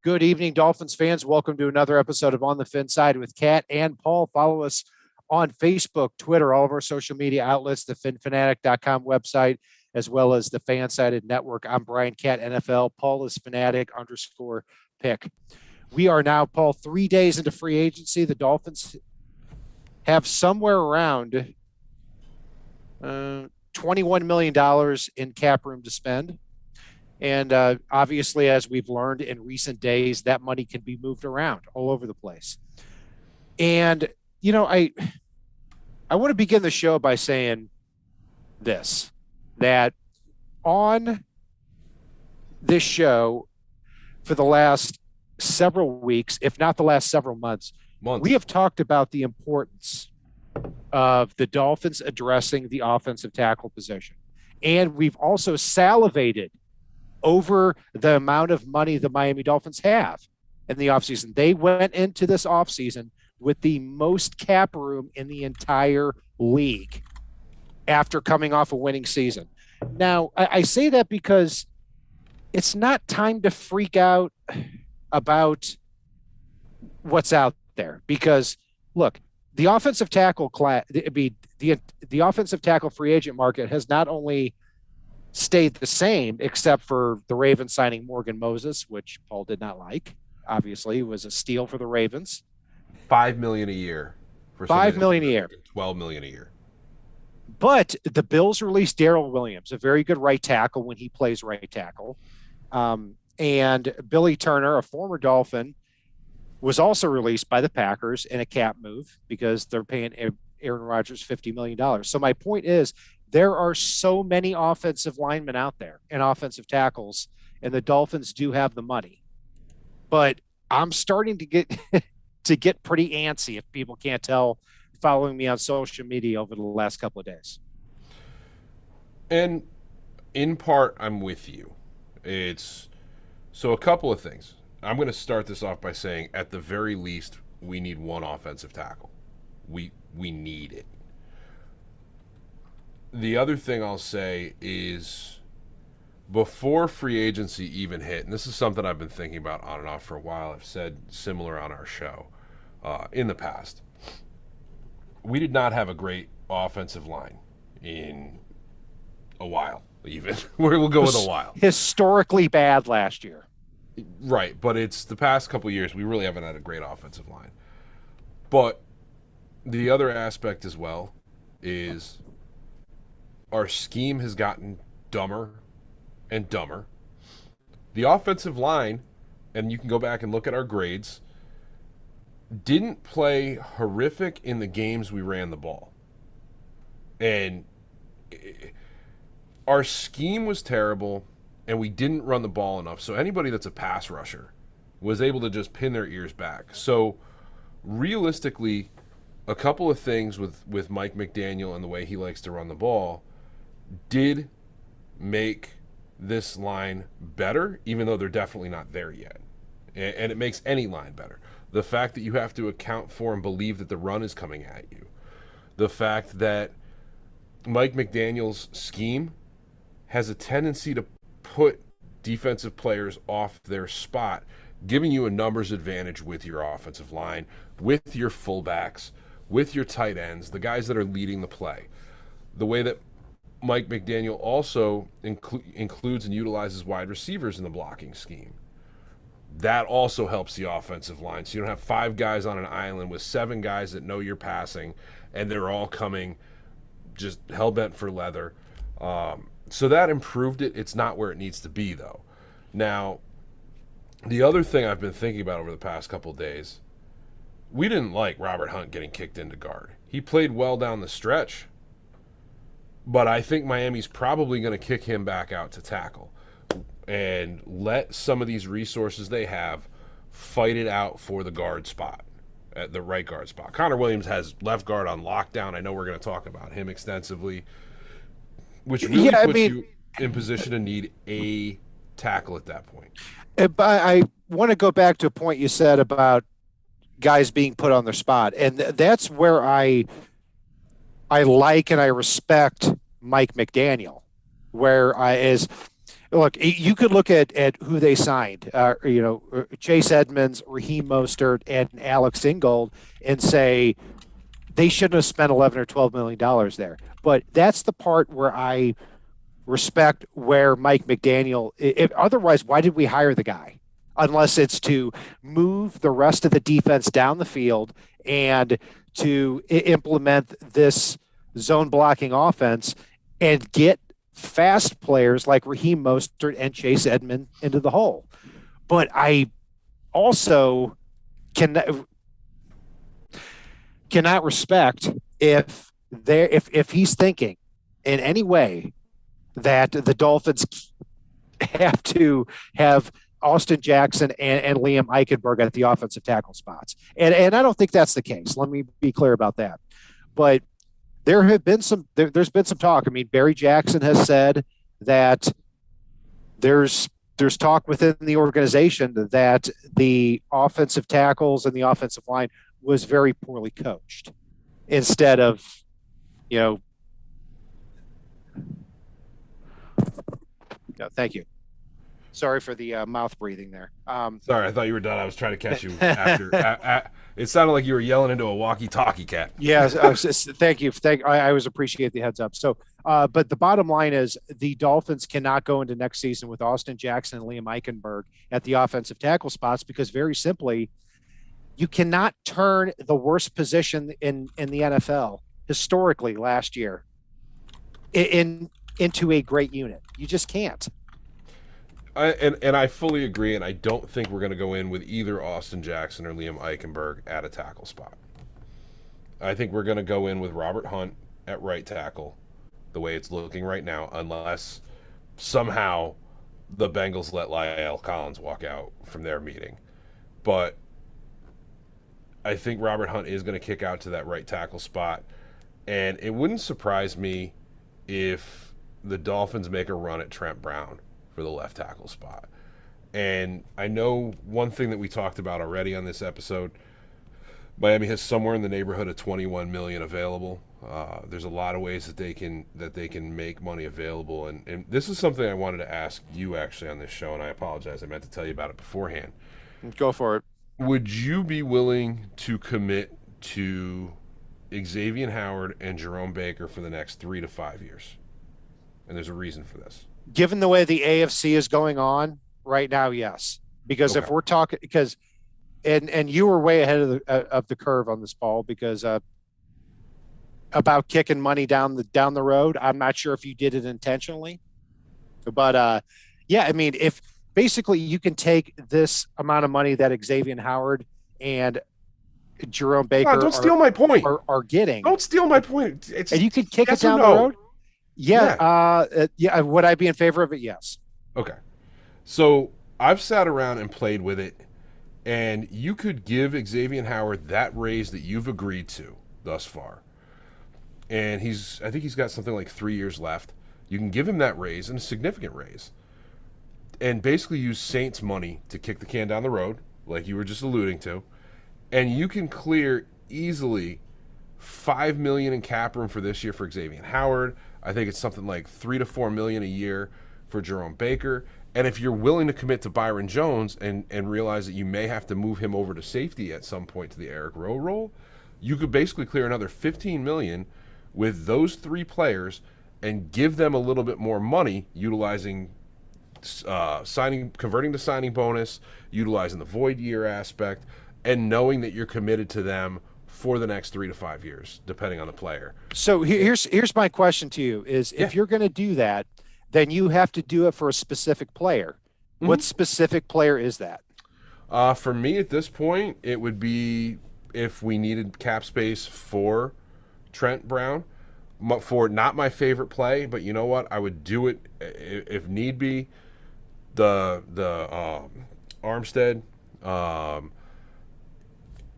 Good evening, Dolphins fans. Welcome to another episode of On the Fin Side with Kat and Paul. Follow us on Facebook, Twitter, all of our social media outlets, the finfanatic.com website, as well as the Fansided Network. I'm Brian Cat, NFL. Paul is fanatic_pick. We are now, Paul, 3 days into free agency. The Dolphins have somewhere around $21 million in cap room to spend. And obviously, as we've learned in recent days, that money can be moved around all over the place. And, you know, I want to begin the show by saying this, that on this show for the last several weeks, if not the last several months, we have talked about the importance of the Dolphins addressing the offensive tackle position. And we've also salivated over the amount of money the Miami Dolphins have in the offseason. They went into this offseason with the most cap room in the entire league after coming off a winning season. Now, I say that because it's not time to freak out about what's out there. Because, look, the offensive tackle class, the offensive tackle free agent market has not only stayed the same, except for the Ravens signing Morgan Moses, which Paul did not like. Obviously, it was a steal for the Ravens. $5 million a year. $5 million a year. $12 million a year. But the Bills released Darrell Williams, a very good right tackle when he plays right tackle. And Billy Turner, a former Dolphin, was also released by the Packers in a cap move because they're paying Aaron Rodgers $50 million. So my point is, there are so many offensive linemen out there and offensive tackles, and the Dolphins do have the money. But I'm starting to get pretty antsy, if people can't tell, following me on social media over the last couple of days. And in part, I'm with you. So a couple of things. I'm going to start this off by saying, at the very least, we need one offensive tackle. We need it. The other thing I'll say is, before free agency even hit, and this is something I've been thinking about on and off for a while, I've said similar on our show in the past, we did not have a great offensive line in a while, even. We'll go with a while. Historically bad last year. Right, but it's the past couple of years, we really haven't had a great offensive line. But the other aspect as well is our scheme has gotten dumber and dumber. The offensive line, and you can go back and look at our grades, didn't play horrific in the games we ran the ball. And our scheme was terrible, and we didn't run the ball enough. So anybody that's a pass rusher was able to just pin their ears back. So realistically, a couple of things with Mike McDaniel and the way he likes to run the ball did make this line better, even though they're definitely not there yet. And it makes any line better. The fact that you have to account for and believe that the run is coming at you. The fact that Mike McDaniel's scheme has a tendency to put defensive players off their spot, giving you a numbers advantage with your offensive line, with your fullbacks, with your tight ends, the guys that are leading the play. The way that Mike McDaniel also includes and utilizes wide receivers in the blocking scheme. That also helps the offensive line. So you don't have 5 guys on an island with 7 guys that know you're passing, and they're all coming just hell-bent for leather. So that improved it. It's not where it needs to be, though. Now, the other thing I've been thinking about over the past couple of days, we didn't like Robert Hunt getting kicked into guard. He played well down the stretch, but I think Miami's probably going to kick him back out to tackle and let some of these resources they have fight it out for the guard spot, at the right guard spot. Connor Williams has left guard on lockdown. I know we're going to talk about him extensively, which really puts you in position to need a tackle at that point. I want to go back to a point you said about guys being put on their spot, and that's where I like and I respect Mike McDaniel, Look, you could look at who they signed, Chase Edmonds, Raheem Mostert, and Alex Ingold, and say they shouldn't have spent 11 or $12 million there. But that's the part where I respect where Mike McDaniel. Otherwise, why did we hire the guy? Unless it's to move the rest of the defense down the field and to implement this zone blocking offense and get fast players like Raheem Mostert and Chase Edmond into the hole. But I also cannot respect if he's thinking in any way that the Dolphins have to have Austin Jackson and Liam Eichenberg at the offensive tackle spots. And I don't think that's the case. Let me be clear about that. But there's been some talk. I mean, Barry Jackson has said that there's talk within the organization that the offensive tackles and the offensive line was very poorly coached instead of, no, thank you. Sorry for the mouth breathing there. Sorry, I thought you were done. I was trying to catch you after. It sounded like you were yelling into a walkie-talkie, Cat. Yeah, thank you. I always appreciate the heads up. So, but the bottom line is the Dolphins cannot go into next season with Austin Jackson and Liam Eichenberg at the offensive tackle spots because very simply, you cannot turn the worst position in the NFL historically last year into a great unit. You just can't. And I fully agree, and I don't think we're going to go in with either Austin Jackson or Liam Eichenberg at a tackle spot. I think we're going to go in with Robert Hunt at right tackle, the way it's looking right now, unless somehow the Bengals let La'el Collins walk out from their meeting. But I think Robert Hunt is going to kick out to that right tackle spot, and it wouldn't surprise me if the Dolphins make a run at Trent Brown for the left tackle spot. And I know one thing that we talked about already on this episode, Miami has somewhere in the neighborhood of $21 million available. There's a lot of ways that they can make money available, and this is something I wanted to ask you actually on this show, and I apologize, I meant to tell you about it beforehand. Go for it. Would you be willing to commit to Xavier Howard and Jerome Baker for the next 3 to 5 years? And there's a reason for this. Given the way the AFC is going on right now, yes. Because if we're talking, and you were way ahead of the curve on this, Paul, because about kicking money down the road. I'm not sure if you did it intentionally, but yeah, I mean, if basically you can take this amount of money that Xavier Howard and Jerome Baker don't steal my point. Are getting. Don't steal my point. And you could kick it down the road. Yeah. Would I be in favor of it? Yes. Okay. So I've sat around and played with it, and you could give Xavier Howard that raise that you've agreed to thus far. And I think he's got something like 3 years left. You can give him that raise, and a significant raise, and basically use Saints money to kick the can down the road, like you were just alluding to. And you can clear easily $5 million in cap room for this year for Xavier Howard. I think it's something like $3 to $4 million a year for Jerome Baker. And if you're willing to commit to Byron Jones and realize that you may have to move him over to safety at some point to the Eric Rowe role, you could basically clear another $15 million with those three players and give them a little bit more money, utilizing converting the signing bonus, utilizing the void year aspect, and knowing that you're committed to them for the next 3 to 5 years, depending on the player. So here's my question to you: is if you're going to do that, then you have to do it for a specific player. Mm-hmm. What specific player is that? For me at this point, it would be if we needed cap space for Trent Brown, for not my favorite play, but you know what? I would do it if need be. The Armstead,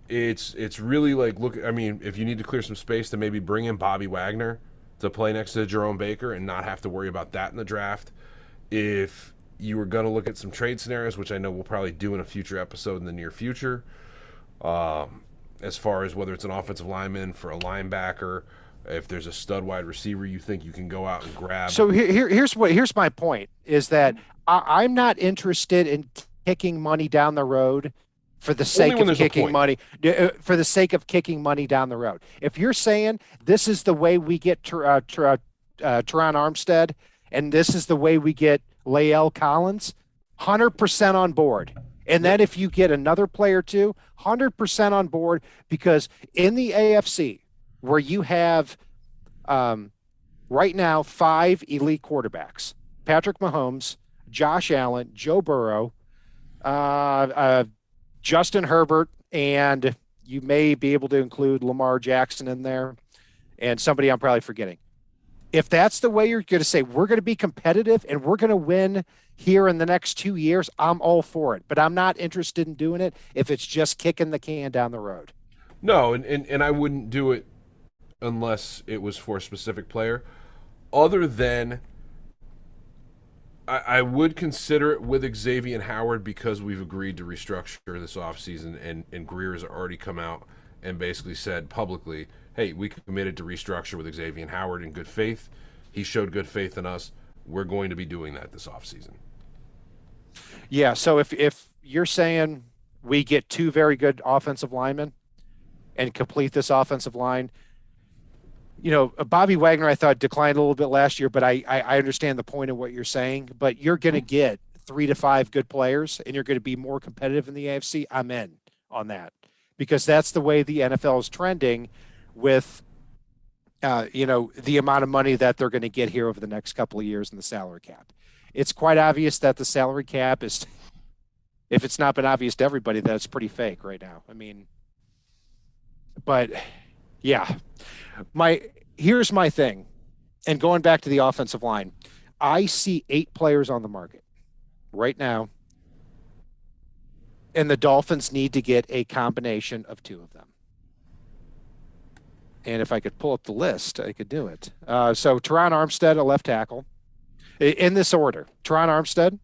it's really like, look, I mean, if you need to clear some space, to maybe bring in Bobby Wagner to play next to Jerome Baker and not have to worry about that in the draft. If you were going to look at some trade scenarios, which I know we'll probably do in a future episode in the near future, as far as whether it's an offensive lineman for a linebacker, If there's a stud wide receiver you think you can go out and grab. So here's my point is that I'm not interested in kicking money down the road for the Only sake when of there's a kicking point. money for the sake of kicking money down the road. If you're saying this is the way we get Teron Armstead and this is the way we get Lael Collins, 100% on board. And Yep. then if you get another player too, 100% on board because in the AFC where you have right now 5 elite quarterbacks: Patrick Mahomes, Josh Allen, Joe Burrow, uh, uh, Justin Herbert, and you may be able to include Lamar Jackson in there and somebody I'm probably forgetting. If that's the way you're going to say we're going to be competitive and we're going to win here in the next 2 years, I'm all for it. But I'm not interested in doing it if it's just kicking the can down the road. No, and I wouldn't do it unless it was for a specific player. Other than I would consider it with Xavier Howard because we've agreed to restructure this offseason, and Greer has already come out and basically said publicly, hey, we committed to restructure with Xavier Howard in good faith. He showed good faith in us. We're going to be doing that this offseason. Yeah. So if you're saying we get 2 very good offensive linemen and complete this offensive line, Bobby Wagner, I thought declined a little bit last year, but I understand the point of what you're saying. But you're going to get 3 to 5 good players, and you're going to be more competitive in the AFC. I'm in on that because that's the way the NFL is trending with, the amount of money that they're going to get here over the next couple of years in the salary cap. It's quite obvious that the salary cap is, if it's not been obvious to everybody, that it's pretty fake right now. I mean, but yeah. Here's my thing, and going back to the offensive line, I see 8 players on the market right now, and the Dolphins need to get a combination of 2 of them. And if I could pull up the list, I could do it. So Teron Armstead, a left tackle, in this order: Teron Armstead,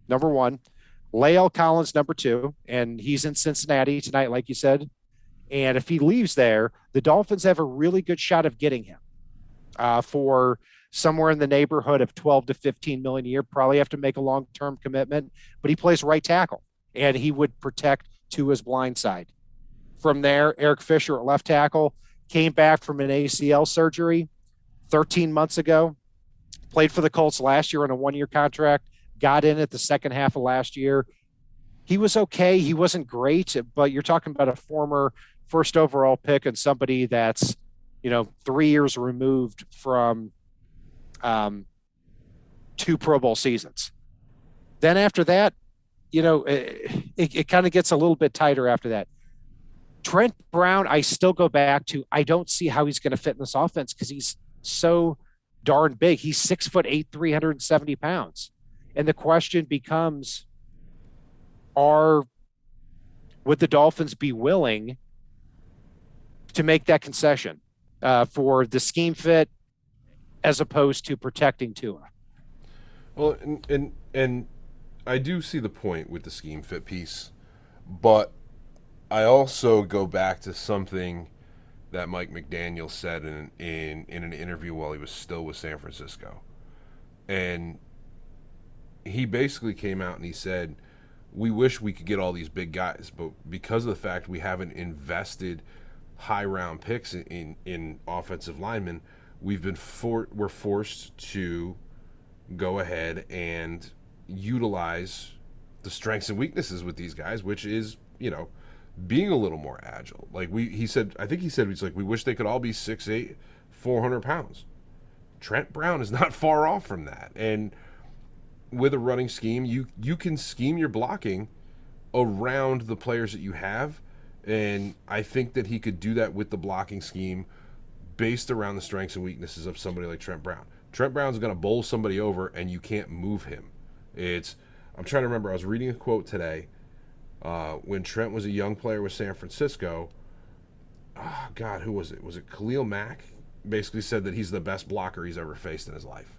number 1; Lael Collins, number 2, and he's in Cincinnati tonight, like you said. And if he leaves there, the Dolphins have a really good shot of getting him for somewhere in the neighborhood of 12 to 15 million a year. Probably have to make a long-term commitment, but he plays right tackle and he would protect to his blind side. From there, Eric Fisher at left tackle came back from an ACL surgery 13 months ago, played for the Colts last year on a 1-year contract, got in at the second half of last year. He was okay. He wasn't great, but you're talking about a former first overall pick and somebody that's, 3 years removed from 2 Pro Bowl seasons. Then after that, it kind of gets a little bit tighter after that. Trent Brown, I still go back to, I don't see how he's going to fit in this offense because he's so darn big. He's 6'8", 370 pounds. And the question becomes, would the Dolphins be willing to make that concession for the scheme fit as opposed to protecting Tua? Well, and I do see the point with the scheme fit piece, but I also go back to something that Mike McDaniel said in an interview while he was still with San Francisco. And he basically came out and he said, we wish we could get all these big guys, but because of the fact we haven't invested high round picks in offensive linemen, we're forced to go ahead and utilize the strengths and weaknesses with these guys, which is, being a little more agile. Like he said, he's like, we wish they could all be 6'8", 400 pounds. Trent Brown is not far off from that. And with a running scheme, you can scheme your blocking around the players that you have. And I think that he could do that with the blocking scheme based around the strengths and weaknesses of somebody like Trent Brown. Trent Brown's going to bowl somebody over and you can't move him. I'm trying to remember, I was reading a quote today when Trent was a young player with San Francisco. Oh, God, who was it? Was it Khalil Mack? Basically said that he's the best blocker he's ever faced in his life.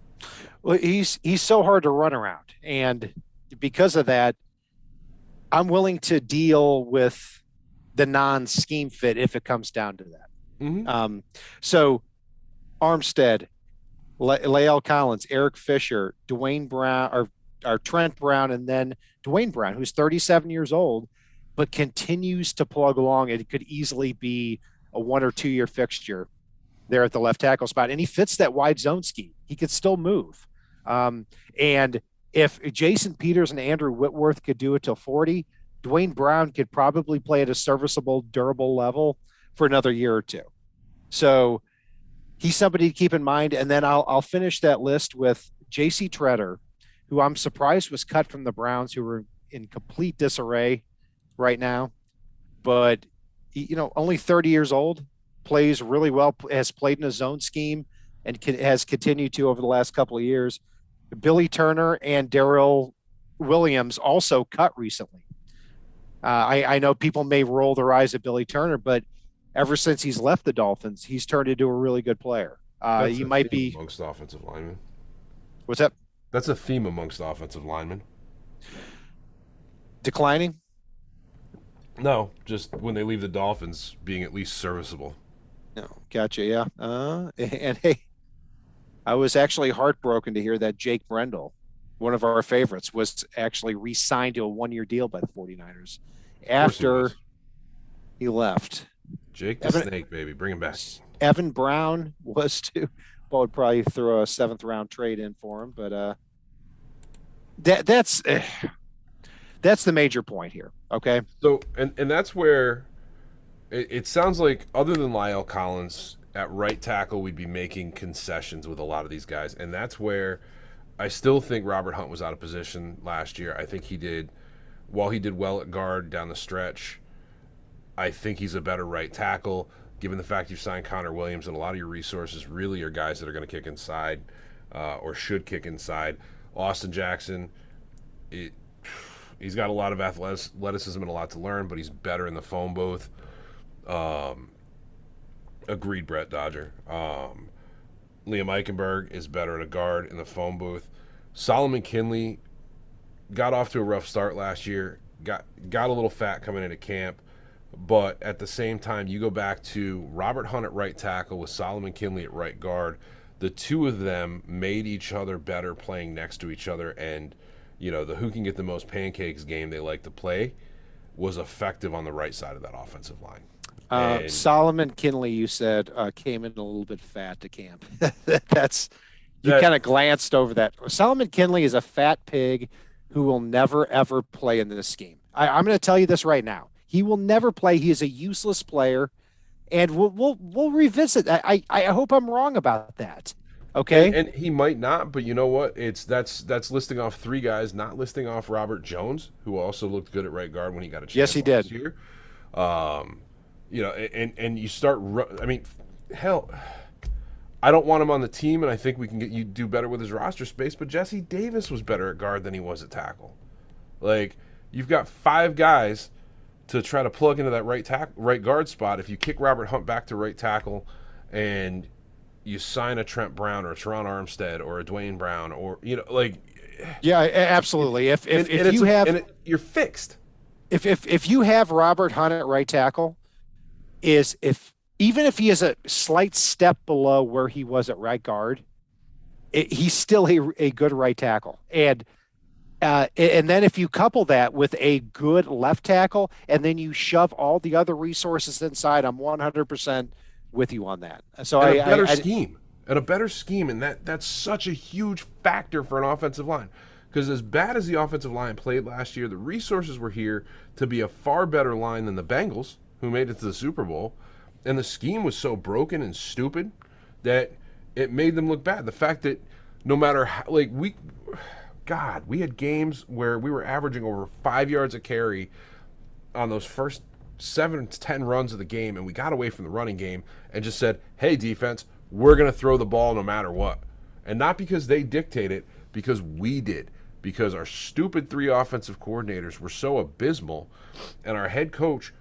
Well, he's so hard to run around. And because of that, I'm willing to deal with the non-scheme fit if it comes down to that. Mm-hmm. So Armstead, Lael Collins, Eric Fisher, Dwayne Brown, or Trent Brown, and then Dwayne Brown, who's 37 years old, but continues to plug along. It could easily be a 1 or 2 year fixture there at the left tackle spot. And he fits that wide zone scheme. He could still move. And if Jason Peters and Andrew Whitworth could do it till 40, Dwayne Brown could probably play at a serviceable, durable level for another year or two. So he's somebody to keep in mind. And then I'll finish that list with J.C. Treader, who I'm surprised was cut from the Browns, who are in complete disarray right now. But, only 30 years old, plays really well, has played in a zone scheme, and has continued to over the last couple of years. Billy Turner and Darrell Williams also cut recently. I know people may roll their eyes at Billy Turner, but ever since he's left the Dolphins, he's turned into a really good player. He might be amongst offensive linemen. What's that? That's a theme amongst offensive linemen. Declining? No, just when they leave the Dolphins, being at least serviceable. No, gotcha. Yeah. And hey, I was actually heartbroken to hear that Jake Brendel, one of our favorites, was actually re-signed to a 1-year deal by the 49ers after he left. Jake the Snake, baby. Bring him back. Evan Brown was too. Well, would probably throw a 7th-round trade in for him, but that's the major point here. Okay. So, and that's where it sounds like, other than Lael Collins at right tackle, we'd be making concessions with a lot of these guys, and that's where I still think Robert Hunt was out of position last year. I think he did well at guard down the stretch. I think he's a better right tackle, given the fact you've signed Connor Williams, and a lot of your resources really are guys that are going to kick inside or should kick inside. Austin Jackson, he's got a lot of athleticism and a lot to learn, but he's better in the phone booth. Agreed, Brett Dodger. Liam Eichenberg is better at a guard in the phone booth. Solomon Kinley got off to a rough start last year, got a little fat coming into camp, but at the same time, you go back to Robert Hunt at right tackle with Solomon Kinley at right guard. The two of them made each other better playing next to each other, and the who can get the most pancakes game they like to play was effective on the right side of that offensive line. Solomon Kinley, you said, came in a little bit fat to camp. You kind of glanced over that. Solomon Kinley is a fat pig who will never, ever play in this scheme. I'm going to tell you this right now. He will never play. He is a useless player, and we'll revisit. I hope I'm wrong about that. Okay, and he might not, but you know what? That's listing off 3 guys, not listing off Robert Jones, who also looked good at right guard when he got a chance. Yes, he did. Year. And you start. I mean, hell, I don't want him on the team, and I think we can get you do better with his roster space. But Jesse Davis was better at guard than he was at tackle. Like, you've got 5 guys to try to plug into that right guard spot. If you kick Robert Hunt back to right tackle, and you sign a Trent Brown or a Teron Armstead or a Dwayne Brown, or yeah, absolutely. If you have, you're fixed. If you have Robert Hunt at right tackle, even if he is a slight step below where he was at right guard, he's still a good right tackle. And then if you couple that with a good left tackle, and then you shove all the other resources inside, I'm 100% with you on that. So and a better scheme, and that's such a huge factor for an offensive line. Because as bad as the offensive line played last year, the resources were here to be a far better line than the Bengals, who made it to the Super Bowl. And the scheme was so broken and stupid that it made them look bad. The fact that no matter how, we had games where we were averaging over 5 yards a carry on those first 7 to 10 runs of the game, and we got away from the running game and just said, hey, defense, we're going to throw the ball no matter what. And not because they dictate it, because we did. Because our stupid 3 offensive coordinators were so abysmal, and our head coach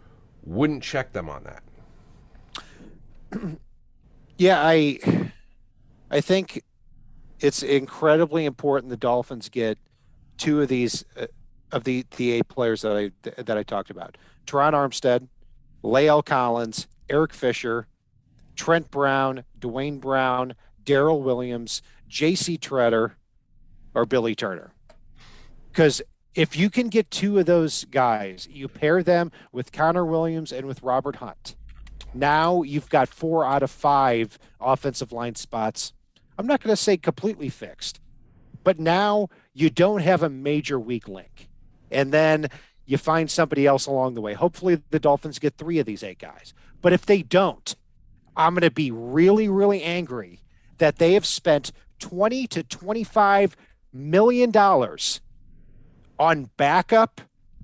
wouldn't check them on that. Yeah, I think it's incredibly important the Dolphins get 2 of these of the 8 players that I talked about. Teron Armstead, Lael Collins, Eric Fisher, Trent Brown, Dwayne Brown, Daryl Williams, J.C. Treader, or Billy Turner. Because if you can get two of those guys, you pair them with Connor Williams and with Robert Hunt. Now you've got 4 out of 5 offensive line spots. I'm not going to say completely fixed, but now you don't have a major weak link. And then you find somebody else along the way. Hopefully the Dolphins get 3 of these 8 guys. But if they don't, I'm going to be really, really angry that they have spent $20 to $25 million on backup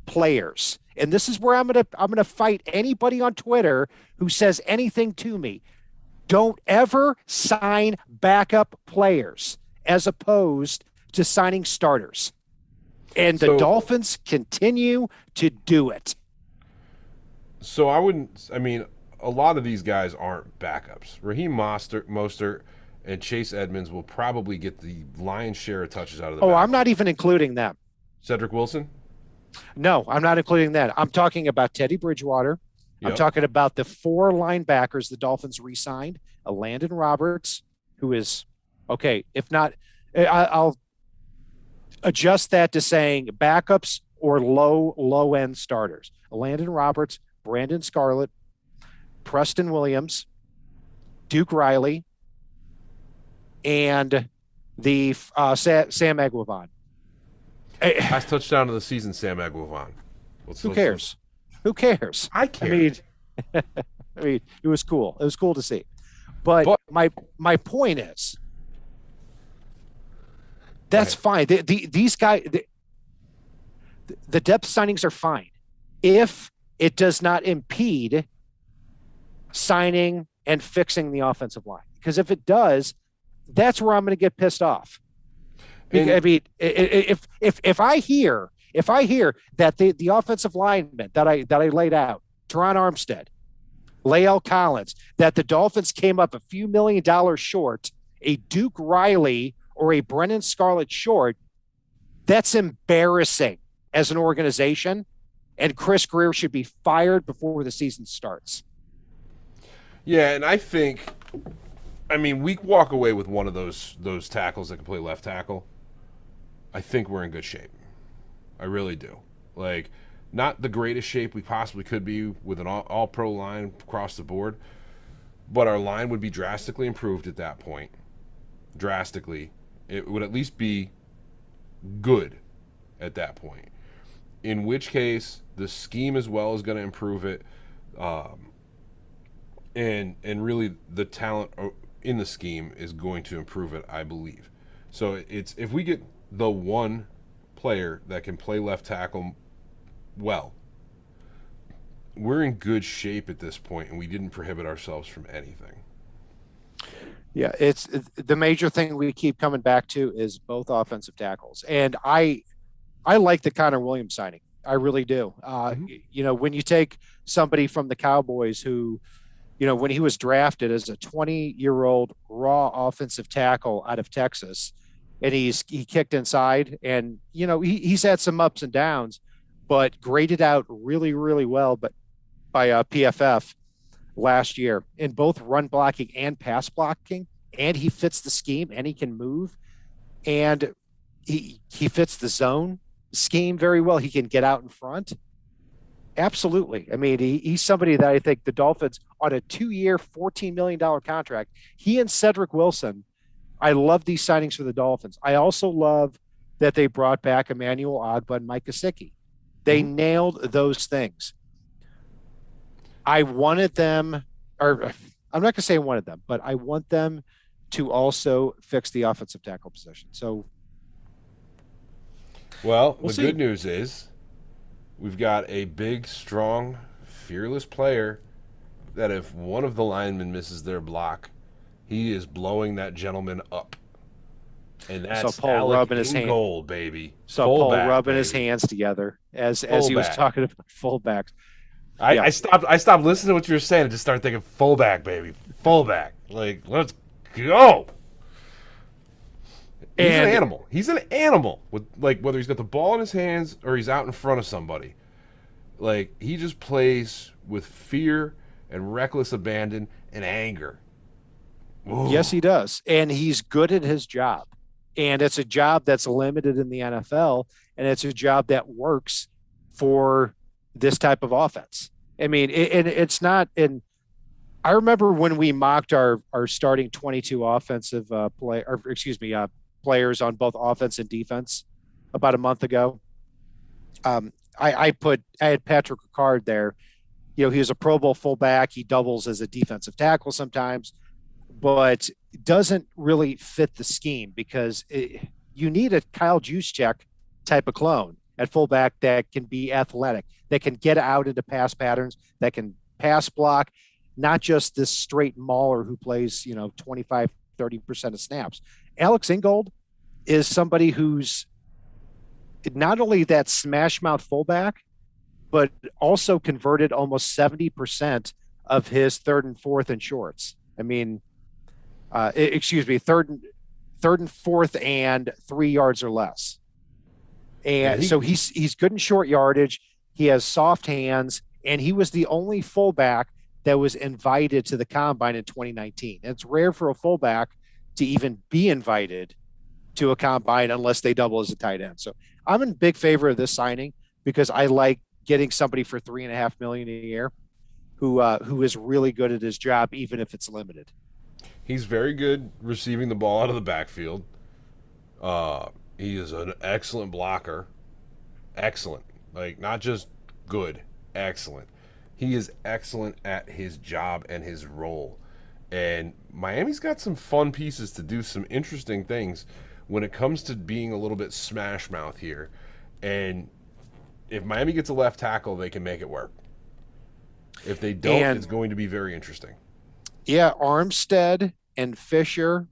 players. And this is where I'm going to fight anybody on Twitter who says anything to me. Don't ever sign backup players as opposed to signing starters. And the Dolphins continue to do it. So I mean, a lot of these guys aren't backups. Raheem Mostert and Chase Edmonds will probably get the lion's share of touches out of the I'm not even including them. Cedric Wilson? No, I'm not including that. I'm talking about Teddy Bridgewater. Yep. I'm talking about the 4 linebackers the Dolphins re-signed, Landon Roberts, who is, okay, if not, I'll adjust that to saying backups or low-end starters. Landon Roberts, Brandon Scarlett, Preston Williams, Duke Riley, and the Sam Aguilar. Last touchdown of the season, Sam Aguilar. Who cares? Who cares? I care. I mean, it was cool. It was cool to see. But my point is, that's fine. These guys, the depth signings are fine if it does not impede signing and fixing the offensive line. Because if it does, that's where I'm going to get pissed off. I mean, if I hear that the offensive linemen that I laid out, Teron Armstead, Lael Collins, that the Dolphins came up a few $1 million short, a Duke Riley or a Brennan Scarlett short, that's embarrassing as an organization, and Chris Greer should be fired before the season starts. Yeah, and I mean, we walk away with one of those tackles that can play left tackle. I think we're in good shape. I really do. Like, not the greatest shape we possibly could be with an all-pro line across the board, but our line would be drastically improved at that point. Drastically. It would at least be good at that point. In which case, the scheme as well is going to improve it. And really the talent in the scheme is going to improve it, I believe. So it's if we get the one player that can play left tackle well, we're in good shape at this point, and we didn't prohibit ourselves from anything. Yeah, it's the major thing we keep coming back to is both offensive tackles. And I like the Connor Williams signing. I really do. You know, when you take somebody from the Cowboys who, you know, when he was drafted as a 20-year-old raw offensive tackle out of Texas, and he kicked inside, and, you know, he's had some ups and downs, but graded out really, really well, but by PFF last year in both run blocking and pass blocking, and he fits the scheme, and he can move, and he fits the zone scheme very well. He can get out in front. Absolutely. I mean, he's somebody that I think the Dolphins on a 2-year, $14 million contract, he and Cedric Wilson, I love these signings for the Dolphins. I also love that they brought back Emmanuel Ogbah and Mike Gesicki. They nailed those things. I wanted them, or I'm not going to say I wanted them, but I want them to also fix the offensive tackle position. So, well, the good news is we've got a big, strong, fearless player that if one of the linemen misses their block, he is blowing that gentleman up. And that's so Paul rubbing his hand, gold, baby. So fullback, Paul rubbing his hands together as he was talking about fullbacks. I stopped listening to what you were saying and just started thinking fullback, baby. Fullback. Like, let's go. He's an animal. He's an animal. With, like, whether he's got the ball in his hands or he's out in front of somebody. Like, he just plays with fear and reckless abandon and anger. Ooh. Yes, he does. And he's good at his job. And it's a job that's limited in the NFL, and it's a job that works for this type of offense. I mean, it's not in. I remember when we mocked our starting 22 offensive players on both offense and defense about a month ago. I had Patrick Ricard there. You know, he was a Pro Bowl fullback. He doubles as a defensive tackle sometimes, but doesn't really fit the scheme because you need a Kyle Juszczyk type of clone at fullback that can be athletic, that can get out into pass patterns, that can pass block, not just this straight mauler who plays, 25, 30% of snaps. Alex Ingold is somebody who's not only that smash mouth fullback, but also converted almost 70% of his third and fourth and shorts. I mean, excuse me, third and fourth and 3 yards or less. Yeah, And so he's good in short yardage. He has soft hands, and he was the only fullback that was invited to the combine in 2019. And it's rare for a fullback to even be invited to a combine unless they double as a tight end. So I'm in big favor of this signing because I like getting somebody for $3.5 million a year who is really good at his job, even if it's limited. he's very good receiving the ball out of the backfield. He is an excellent blocker. Excellent. Like, not just good, excellent. He is excellent at his job and his role. And Miami's got some fun pieces to do some interesting things when it comes to being a little bit smash mouth here. And if Miami gets a left tackle, they can make it work. If they don't, And it's going to be very interesting. yeah, Armstead and Fisher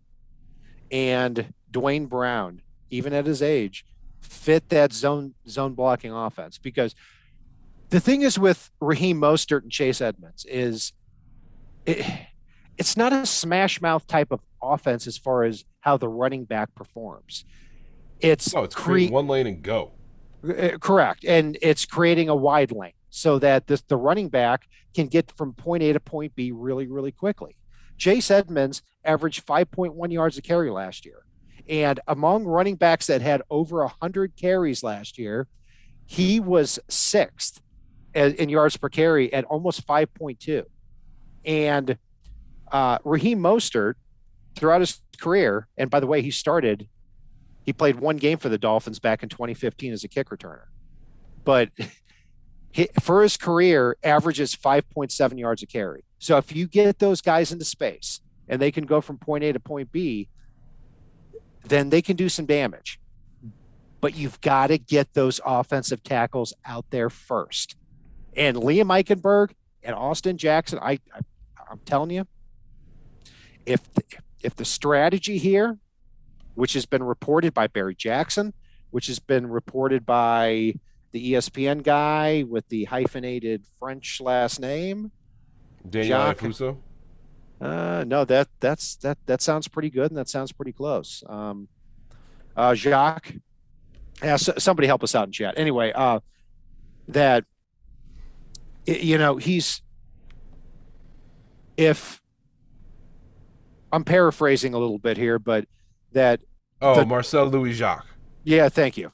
and Dwayne Brown, even at his age, fit that zone blocking offense. Because the thing is with Raheem Mostert and Chase Edmonds is it's not a smash mouth type of offense as far as how the running back performs. It's No, it's create one lane and go. correct, and it's creating a wide lane so that the running back can get from point A to point B really, really quickly. Chase Edmonds averaged 5.1 yards a carry last year. And among running backs that had over 100 carries last year, he was sixth in yards per carry at almost 5.2. And Raheem Mostert, throughout his career, and by the way, he played one game for the Dolphins back in 2015 as a kick returner. But for his career, averages 5.7 yards a carry. So if you get those guys into space and they can go from point A to point B, then they can do some damage. But you've got to get those offensive tackles out there first. And Liam Eichenberg and Austin Jackson, I'm telling you, if the strategy here, which has been reported by Barry Jackson, which has been reported by the ESPN guy with the hyphenated French last name, Daniel Jacques. Iafuso? No, that sounds pretty good, and that sounds pretty close. Jacques, yeah, somebody help us out in chat. Anyway, that he's if I'm paraphrasing a little bit here, but that Marcel Louis Jacques. yeah, thank you.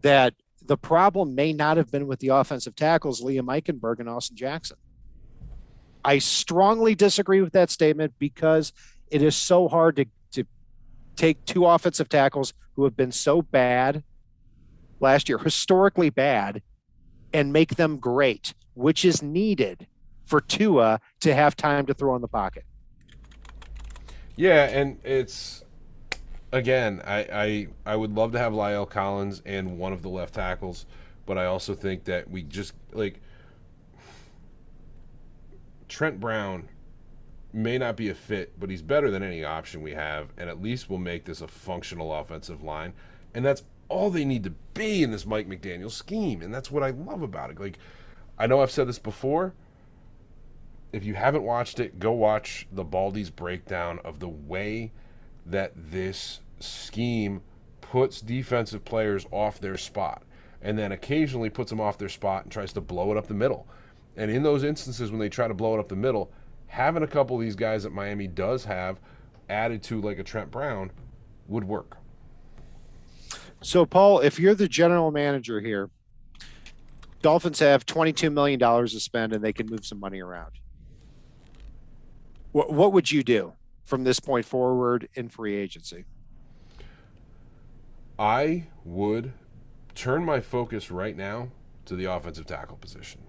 That the problem may not have been with the offensive tackles, Liam Eichenberg and Austin Jackson. I strongly disagree with that statement because it is so hard to take two offensive tackles who have been so bad last year, historically bad, and make them great, which is needed for Tua to have time to throw in the pocket. Yeah, and it's again, I would love to have La'el Collins and one of the left tackles, but I also think that we just like Trent Brown may not be a fit, but he's better than any option we have, and at least we'll make this a functional offensive line. And that's all they need to be in this Mike McDaniel scheme, and that's what I love about it. Like, I know I've said this before. If you haven't watched it, go watch the Baldy's breakdown of the way that this scheme puts defensive players off their spot and then occasionally puts them off their spot and tries to blow it up the middle. And in those instances when they try to blow it up the middle, having a couple of these guys that Miami does have added to like a Trent Brown would work. So, Paul, if you're the general manager here, Dolphins have $22 million to spend and they can move some money around. What would you do from this point forward in free agency? I would turn my focus right now to the offensive tackle position.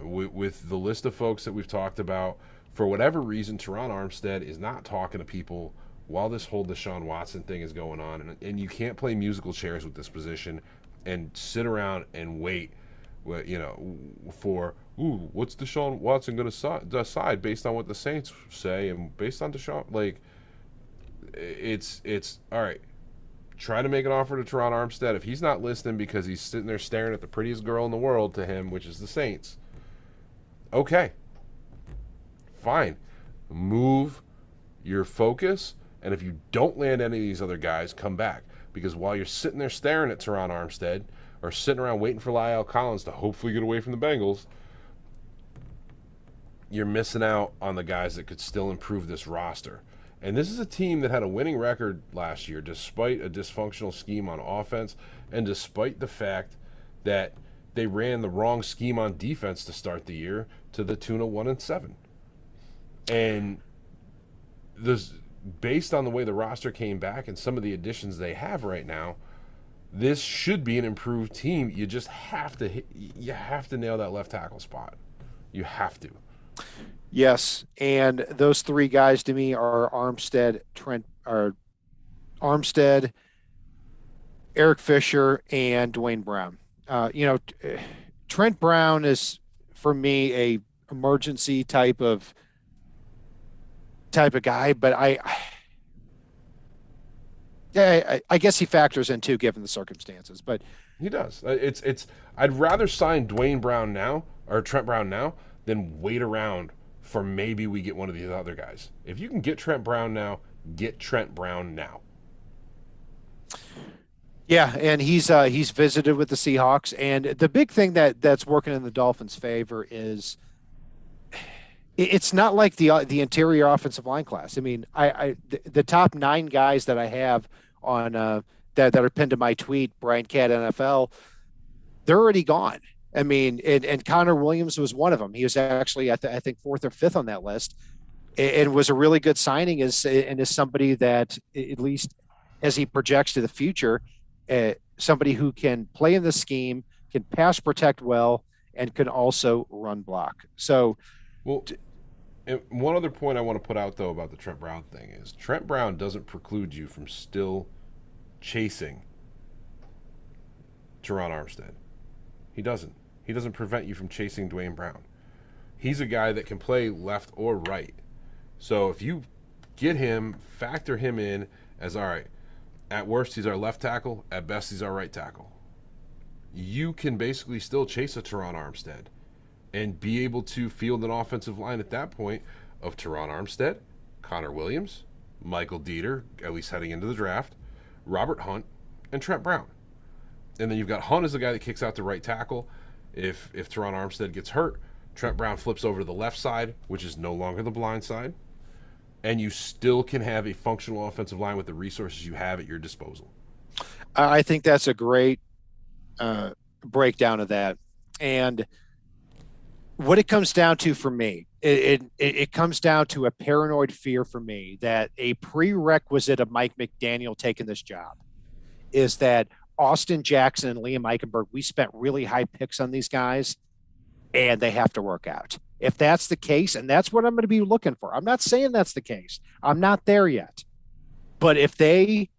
With the list of folks that we've talked about, for whatever reason, Teron Armstead is not talking to people while this whole Deshaun Watson thing is going on. And you can't play musical chairs with this position and sit around and wait, for, what's Deshaun Watson going to decide based on what the Saints say and based on Deshaun? Like, it's all right. Try to make an offer to Teron Armstead. If he's not listening because he's sitting there staring at the prettiest girl in the world to him, which is the Saints, okay, fine. Move your focus, and if you don't land any of these other guys, come back. Because while you're sitting there staring at Teron Armstead or sitting around waiting for Lyle Collins to hopefully get away from the Bengals, you're missing out on the guys that could still improve this roster. And this is a team that had a winning record last year despite a dysfunctional scheme on offense and despite the fact that they ran the wrong scheme on defense to start the year to the tune of 1-7. And this, based on the way the roster came back and some of the additions they have right now, this should be an improved team. You just have to nail that left tackle spot. You have to. Yes, and those three guys to me are Armstead, Eric Fisher, and Dwayne Brown. Trent Brown is for me a emergency type of guy, but I guess he factors in too, given the circumstances. But he does. I'd rather sign Dwayne Brown now or Trent Brown now than wait around for maybe we get one of these other guys. If you can get Trent Brown now, get Trent Brown now. Yeah, and he's visited with the Seahawks, and the big thing that's working in the Dolphins' favor is it's not like the interior offensive line class. I mean, the top 9 guys that I have on that are pinned to my tweet, Brian Cat NFL, they're already gone. I mean, and Connor Williams was one of them. He was actually, I think, 4th or 5th on that list, and was a really good signing and is somebody that, at least as he projects to the future, somebody who can play in the scheme, can pass protect well, and can also run block. So, well, and one other point I want to put out, though, about the Trent Brown thing is Trent Brown doesn't preclude you from still chasing Teron Armstead. He doesn't. He doesn't prevent you from chasing Dwayne Brown. He's a guy that can play left or right. So if you get him, factor him in as, all right, at worst he's our left tackle, at best he's our right tackle. You can basically still chase a Teron Armstead and be able to field an offensive line at that point of Teron Armstead, Connor Williams, Michael Dieter, at least heading into the draft, Robert Hunt, and Trent Brown. And then you've got Hunt as the guy that kicks out to right tackle. If Teron Armstead gets hurt, Trent Brown flips over to the left side, which is no longer the blind side. And you still can have a functional offensive line with the resources you have at your disposal. I think that's a great breakdown of that. And what it comes down to for me, it comes down to a paranoid fear for me that a prerequisite of Mike McDaniel taking this job is that Austin Jackson and Liam Eichenberg, we spent really high picks on these guys, and they have to work out. If that's the case, and that's what I'm going to be looking for, I'm not saying that's the case. I'm not there yet. But if they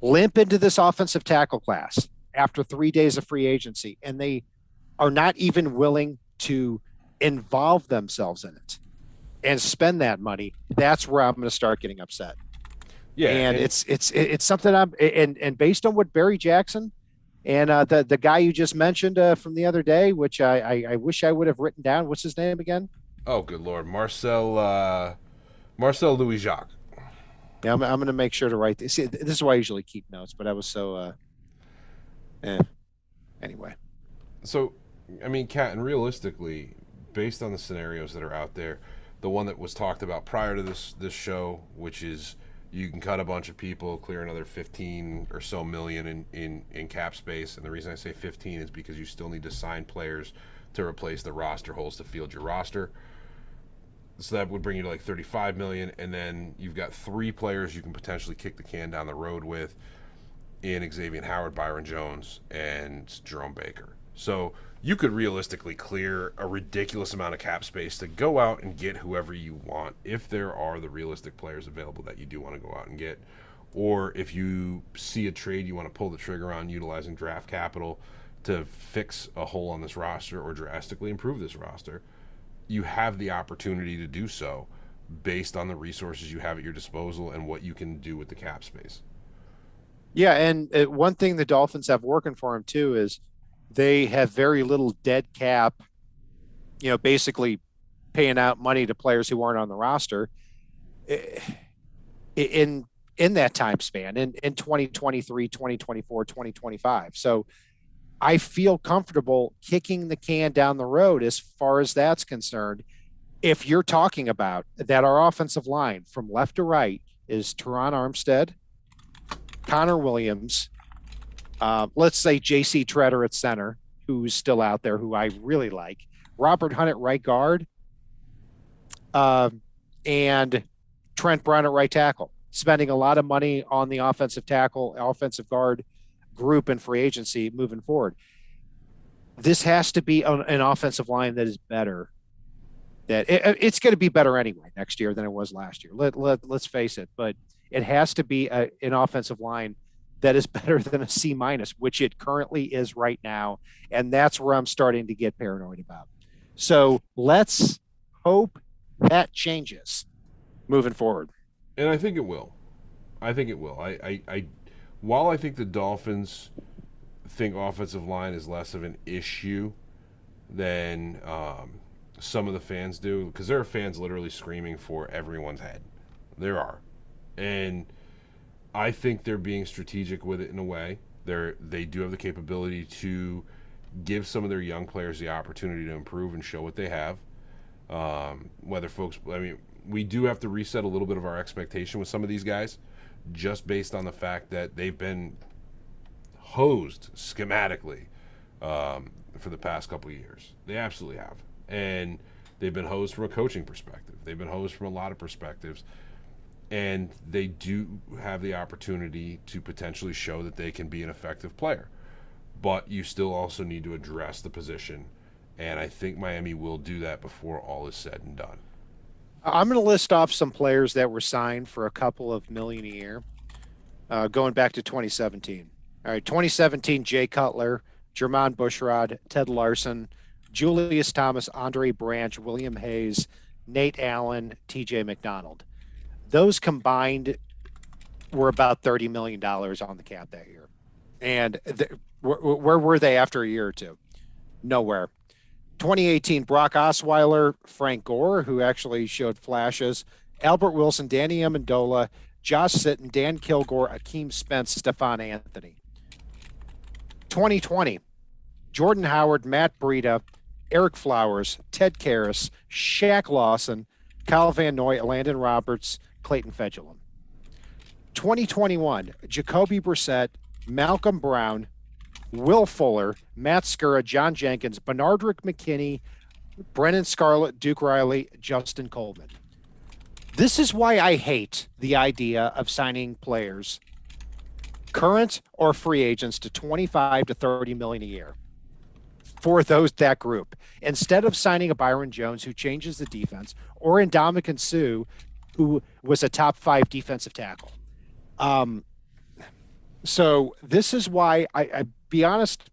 limp into this offensive tackle class after 3 days of free agency, and they are not even willing to involve themselves in it and spend that money, that's where I'm going to start getting upset. Yeah, and it's something and based on what Barry Jackson and the guy you just mentioned from the other day, which I wish I would have written down. What's his name again? Oh, good Lord, Marcel Louis Jacques. Yeah, I'm going to make sure to write this. See, this is why I usually keep notes, but I was so anyway. So, I mean, Kat, and realistically, based on the scenarios that are out there, the one that was talked about prior to this show, which is you can cut a bunch of people, clear another 15 or so million in cap space. And the reason I say 15 is because you still need to sign players to replace the roster holes to field your roster. So that would bring you to like 35 million, and then you've got 3 players you can potentially kick the can down the road with in Xavier Howard, Byron Jones, and Jerome Baker. So you could realistically clear a ridiculous amount of cap space to go out and get whoever you want, if there are the realistic players available that you do want to go out and get. Or if you see a trade you want to pull the trigger on utilizing draft capital to fix a hole on this roster or drastically improve this roster, you have the opportunity to do so based on the resources you have at your disposal and what you can do with the cap space. Yeah, and one thing the Dolphins have working for them too is they have very little dead cap, basically paying out money to players who aren't on the roster in that time span in 2023, 2024, 2025. So I feel comfortable kicking the can down the road as far as that's concerned. If you're talking about that, our offensive line from left to right is Teron Armstead, Connor Williams, let's say J.C. Treader at center, who's still out there, who I really like, Robert Hunt at right guard, and Trent Brown at right tackle. Spending a lot of money on the offensive guard group and free agency moving forward. This has to be an offensive line that is better. It's going to be better anyway next year than it was last year. Let's face it, but it has to be an offensive line that is better than a C-, which it currently is right now. And that's where I'm starting to get paranoid about. So let's hope that changes moving forward. And I think it will. While I think the Dolphins think offensive line is less of an issue than some of the fans do, because there are fans literally screaming for everyone's head. There are. And I think they're being strategic with it in a way. They do have the capability to give some of their young players the opportunity to improve and show what they have. We do have to reset a little bit of our expectation with some of these guys, just based on the fact that they've been hosed schematically for the past couple of years. They absolutely have. And they've been hosed from a coaching perspective. They've been hosed from a lot of perspectives. And they do have the opportunity to potentially show that they can be an effective player. But you still also need to address the position. And I think Miami will do that before all is said and done. I'm going to list off some players that were signed for a couple of million a year, going back to 2017. All right, 2017, Jay Cutler, Jermon Bushrod, Ted Larson, Julius Thomas, Andre Branch, William Hayes, Nate Allen, TJ McDonald. Those combined were about $30 million on the cap that year. And where were they after a year or two? Nowhere. 2018, Brock Osweiler, Frank Gore, who actually showed flashes, Albert Wilson, Danny Amendola, Josh Sitton, Dan Kilgore, Akeem Spence, Stephon Anthony. 2020, Jordan Howard, Matt Breida, Eric Flowers, Ted Karras, Shaq Lawson, Kyle Van Noy, Landon Roberts, Clayton Fejedelem. 2021, Jacoby Brissett, Malcolm Brown, Will Fuller, Matt Skura, John Jenkins, Bernardrick McKinney, Brennan Scarlett, Duke Riley, Justin Coleman. This is why I hate the idea of signing players, current or free agents, to 25 to 30 million a year for that group. Instead of signing a Byron Jones who changes the defense, or Ndamukong Suh, who was a top 5 defensive tackle. So this is why I be honest,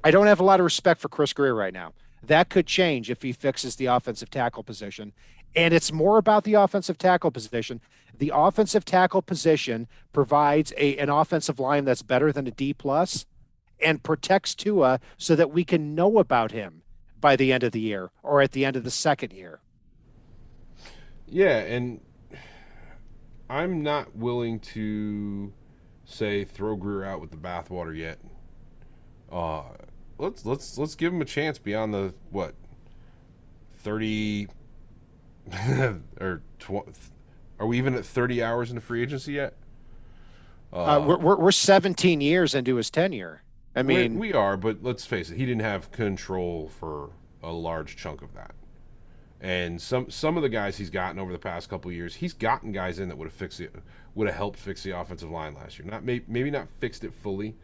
I don't have a lot of respect for Chris Grier right now. That could change if he fixes the offensive tackle position. And it's more about the offensive tackle position. The offensive tackle position provides an offensive line that's better than a D+ and protects Tua so that we can know about him by the end of the year or at the end of the second year. Yeah, and I'm not willing to say throw Grier out with the bathwater yet. Let's give him a chance beyond the 30 or are we even at 30 hours in the free agency yet? We're 17 years into his tenure. I mean, We are, but let's face it, he didn't have control for a large chunk of that. And some of the guys he's gotten over the past couple of years, he's gotten guys in that would have helped fix the offensive line last year. Not maybe not fixed it fully,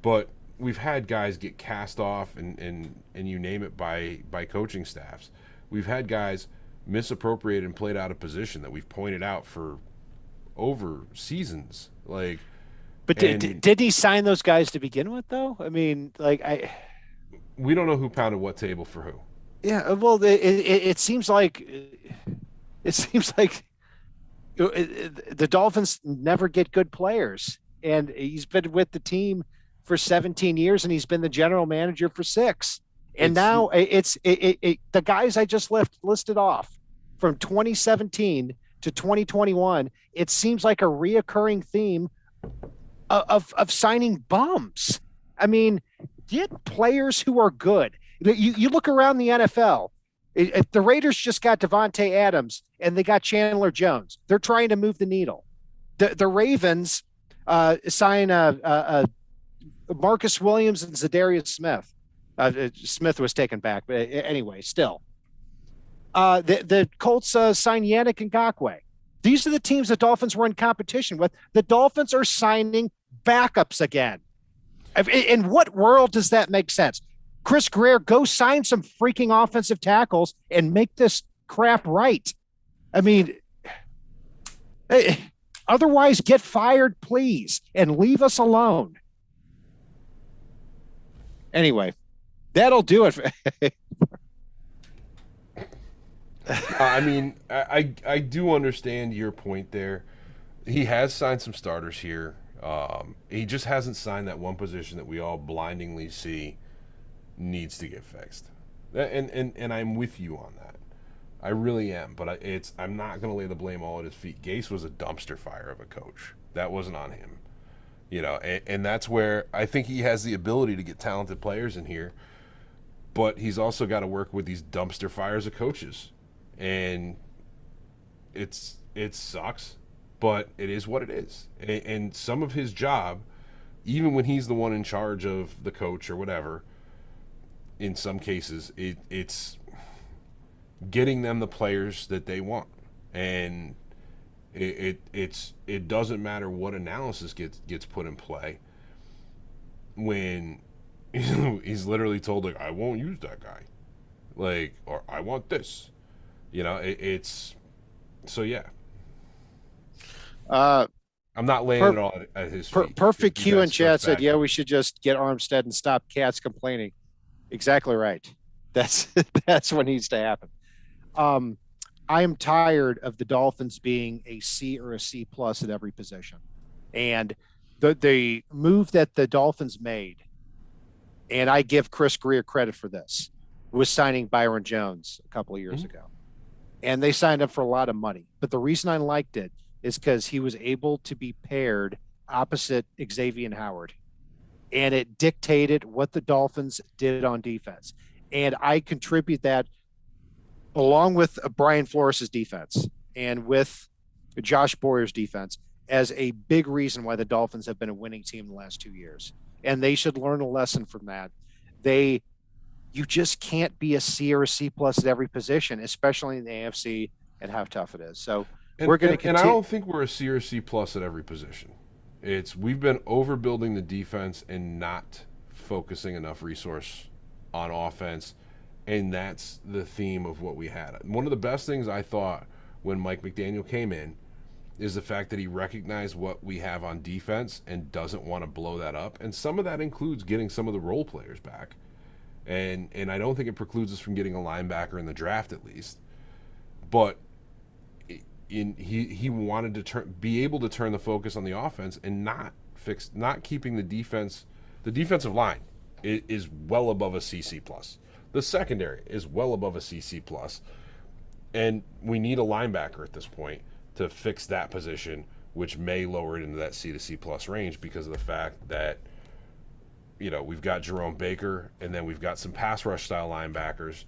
but we've had guys get cast off and you name it by coaching staffs. We've had guys misappropriated and played out of position that we've pointed out for over seasons. Like, but did he sign those guys to begin with, though? I mean, we don't know who pounded what table for who. Yeah, well, it seems like the Dolphins never get good players, and he's been with the team for 17 years, and he's been the general manager for 6. And now it's the guys I just listed off from 2017 to 2021. It seems like a reoccurring theme of signing bums. I mean, get players who are good. You look around the NFL. The Raiders just got Devontae Adams and they got Chandler Jones. They're trying to move the needle. The Ravens sign Marcus Williams and Zadarius Smith. Smith was taken back, but anyway, still. The Colts sign Yannick Ngakoue. These are the teams the Dolphins were in competition with. The Dolphins are signing backups again. In what world does that make sense? Chris Greer, go sign some freaking offensive tackles and make this crap right. I mean, otherwise get fired, please, and leave us alone. Anyway, that'll do it. I mean, I do understand your point there. He has signed some starters here. He just hasn't signed that one position that we all blindingly see needs to get fixed. And I'm with you on that. I really am. But I'm not going to lay the blame all at his feet. Gase was a dumpster fire of a coach. That wasn't on him. You know, and that's where I think he has the ability to get talented players in here. But he's also got to work with these dumpster fires of coaches. And it sucks, but it is what it is. And some of his job, even when he's the one in charge of the coach or whatever, in some cases, it's getting them the players that they want. And it doesn't matter what analysis gets put in play when he's literally told, like, I won't use that guy, like, or I want this. You know, it's so yeah. I'm not laying it all at his feet. Perfect Q in chat said, yeah, we should just get Armstead and stop cats complaining. Exactly right. That's what needs to happen. I am tired of the Dolphins being a C or a C plus at every position. And the move that the Dolphins made, and I give Chris Greer credit for this, was signing Byron Jones a couple of years ago. And they signed him for a lot of money. But the reason I liked it is because he was able to be paired opposite Xavier Howard. And it dictated what the Dolphins did on defense. And I contribute that along with Brian Flores' defense and with Josh Boyer's defense as a big reason why the Dolphins have been a winning team the last 2 years. And they should learn a lesson from that. You just can't be a C or a C plus at every position, especially in the AFC and how tough it is. So we're going to continue. And I don't think we're a C or C plus at every position. We've been overbuilding the defense and not focusing enough resource on offense. And that's the theme of what we had. One of the best things I thought when Mike McDaniel came in is the fact that he recognized what we have on defense and doesn't want to blow that up. And some of that includes getting some of the role players back. And I don't think it precludes us from getting a linebacker in the draft at least. But he wanted to be able to turn the focus on the offense and not keeping the defense. The defensive line is well above a CC plus. The secondary is well above a CC plus, and we need a linebacker at this point to fix that position, which may lower it into that C to C plus range because of the fact that, you know, we've got Jerome Baker, and then we've got some pass rush style linebackers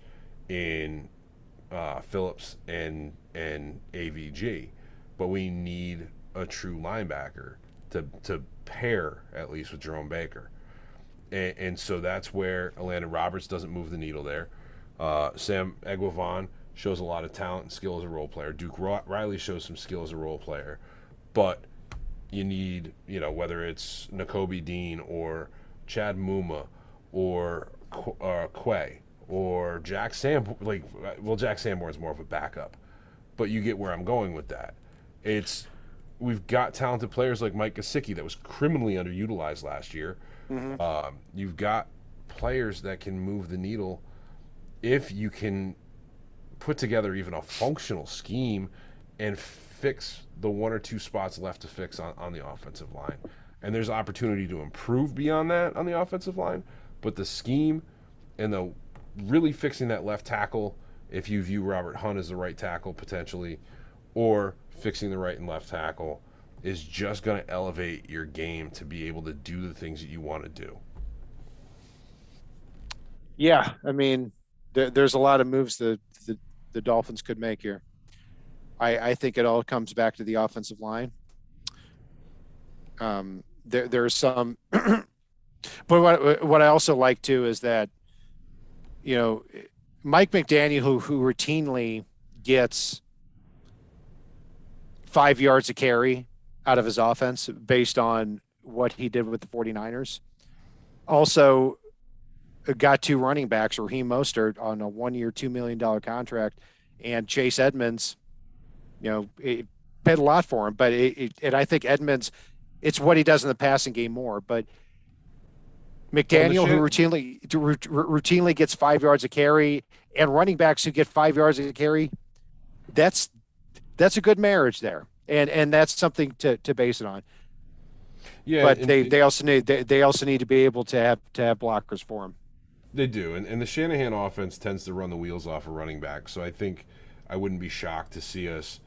in Phillips and AVG, but we need a true linebacker to pair at least with Jerome Baker, and so that's where Elandon Roberts doesn't move the needle there. Sam Egwavon shows a lot of talent and skill as a role player. Duke Riley shows some skill as a role player, but you need, whether it's Nakobe Dean or Chad Muma or Quay or Jack Sanborn. Jack Sanborn's more of a backup, but you get where I'm going with that. We've got talented players like Mike Gesicki that was criminally underutilized last year. Mm-hmm. You've got players that can move the needle if you can put together even a functional scheme and fix the one or two spots left to fix on the offensive line. And there's opportunity to improve beyond that on the offensive line, but the scheme and the really fixing that left tackle, if you view Robert Hunt as the right tackle potentially, or fixing the right and left tackle, is just going to elevate your game to be able to do the things that you want to do. Yeah, I mean, there's a lot of moves that the Dolphins could make here. I think it all comes back to the offensive line. There's some, but what I also like too is that, Mike McDaniel, who routinely gets 5 yards a carry out of his offense based on what he did with the 49ers, also got two running backs, Raheem Mostert on a 1-year, $2 million contract, and Chase Edmonds. It paid a lot for him, but and I think Edmonds, it's what he does in the passing game more. But McDaniel, who routinely gets 5 yards a carry, and running backs who get 5 yards a carry, that's a good marriage there, and that's something to base it on. Yeah, but they also need to be able to have blockers for him. They do, and the Shanahan offense tends to run the wheels off a running back. So I think I wouldn't be shocked to see us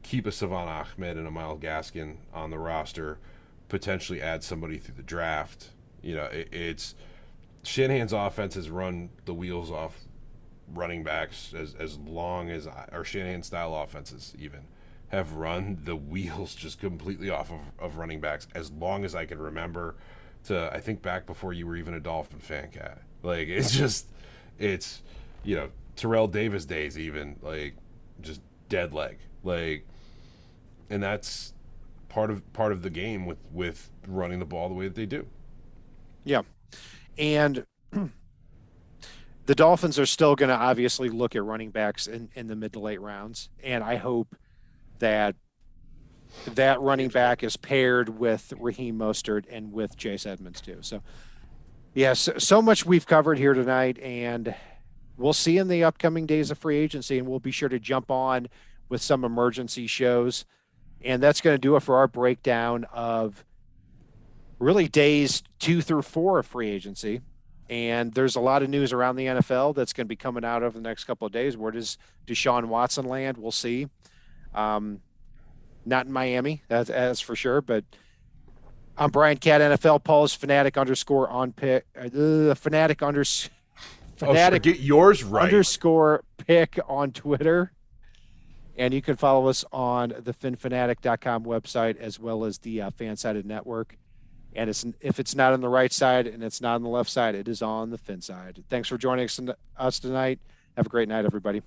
keep a Savon Ahmed and a Myles Gaskin on the roster, potentially add somebody through the draft. It's Shanahan's offense has run the wheels off running backs as long as our Shanahan style offenses even have run the wheels just completely off of running backs as long as I can remember. I think back before you were even a Dolphin fan, Cat. It's Terrell Davis days even, just dead leg. And that's part of the game with running the ball the way that they do. Yeah. And the Dolphins are still going to obviously look at running backs in the mid to late rounds. And I hope that running back is paired with Raheem Mostert and with Chase Edmonds too. So, so much we've covered here tonight, and we'll see in the upcoming days of free agency, and we'll be sure to jump on with some emergency shows. And that's going to do it for our breakdown of really days 2 through 4 of free agency. And there's a lot of news around the NFL that's going to be coming out over the next couple of days. Where does Deshaun Watson land? We'll see. Not in Miami, that's for sure. But I'm Brian Cat NFL. Paul's Fanatic _ on pick. Fanatic get yours right. _ pick on Twitter. And you can follow us on the finfanatic.com website as well as the Fansided Network. And if it's not on the right side and it's not on the left side, it is on the Fin side. Thanks for joining us tonight. Have a great night, everybody.